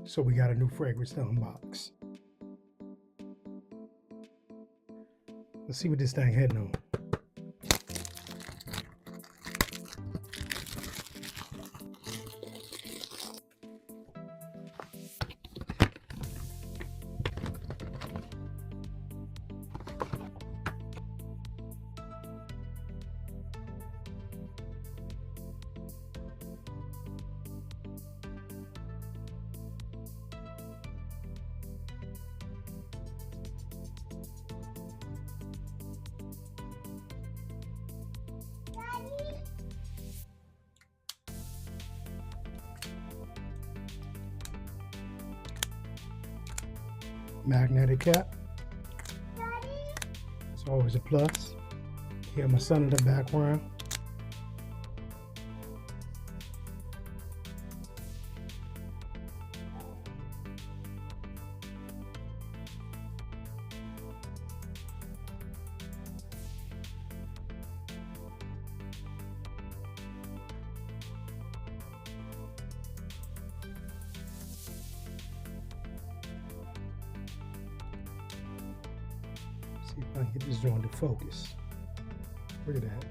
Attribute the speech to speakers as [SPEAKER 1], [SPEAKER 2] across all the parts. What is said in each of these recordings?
[SPEAKER 1] So we got a new fragrance to unbox. Let's see what this thing heading on. Magnetic cap. It's always a plus. Hear my son in the background. See if I can get this joint to focus. Look at that.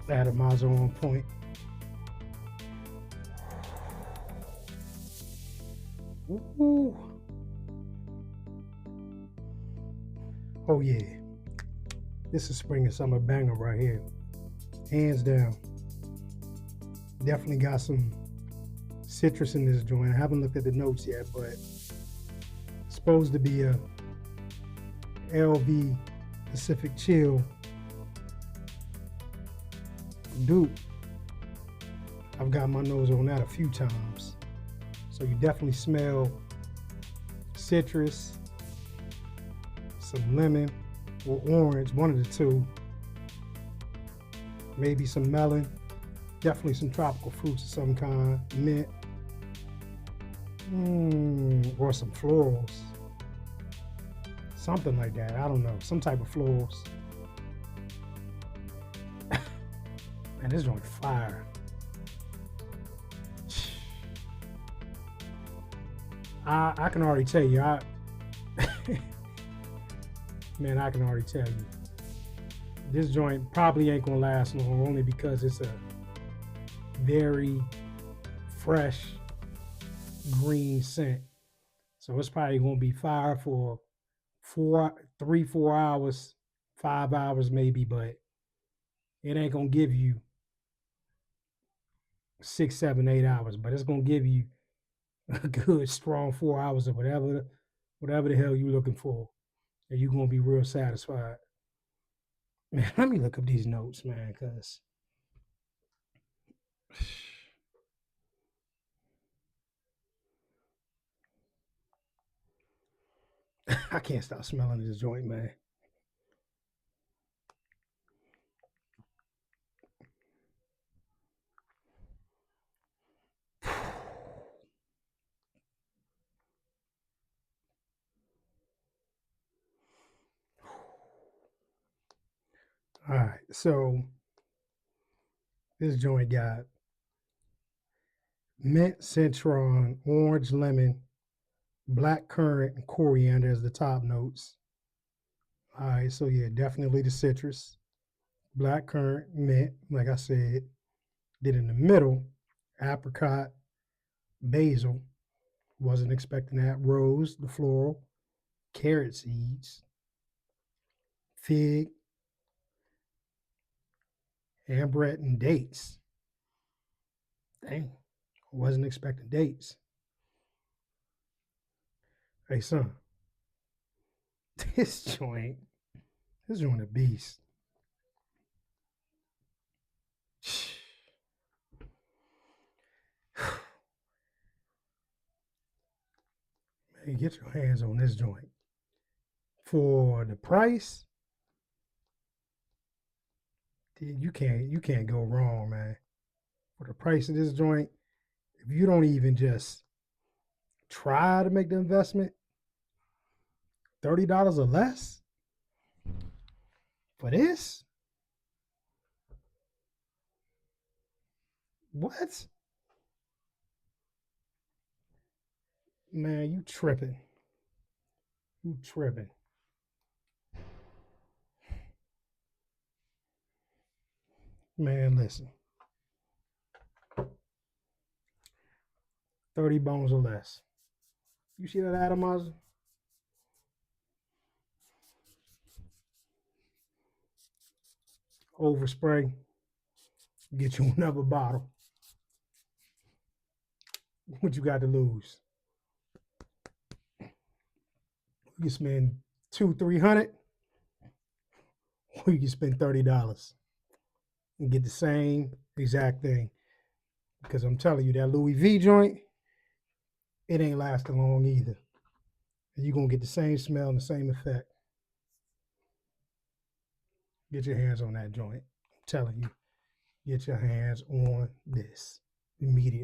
[SPEAKER 1] I had a Maison on point. Ooh. Oh yeah. This is spring and summer banger right here. Hands down. Definitely got some citrus in this joint. I haven't looked at the notes yet, but it's supposed to be a LV Pacific Chill dupe. I've got my nose on that a few times. So you definitely smell citrus, some lemon or orange, one of the two. Maybe some melon, definitely some tropical fruits of some kind, mint, or some florals. Something like that, I don't know, some type of florals. Man, this joint fire. I can already tell you, man, I can already tell you. This joint probably ain't gonna last long, only because it's a very fresh green scent. So it's probably gonna be fire for 4 hours, 5 hours maybe, but it ain't gonna give you 6, 7, 8 hours, but it's gonna give you a good strong 4 hours of whatever the hell you're looking for, and you're gonna be real satisfied. Man, let me look up these notes, man, because I can't stop smelling this joint, man. All right, so this joint got mint, citron, orange, lemon, black currant, and coriander as the top notes. All right, so yeah, definitely the citrus, black currant, mint, like I said. Then in the middle, apricot, basil. Wasn't expecting that. Rose, the floral, carrot seeds, fig, ambrette, and dates. Dang, wasn't expecting dates. Hey son, this joint a beast. Man, get your hands on this joint. For the price, you can't go wrong, man. For the price of this joint, if you don't even just try to make the investment, $30 or less, For this? What? Man, you tripping. You tripping. Man, listen. 30 bones or less. You see that atomizer? Overspray. Get you another bottle. What you got to lose? You can spend $200-300, or you can spend $30 and get the same exact thing. Because I'm telling you, that Louis V joint, it ain't lasting long either. And you're gonna get the same smell and the same effect. Get your hands on that joint. I'm telling you, get your hands on this immediately.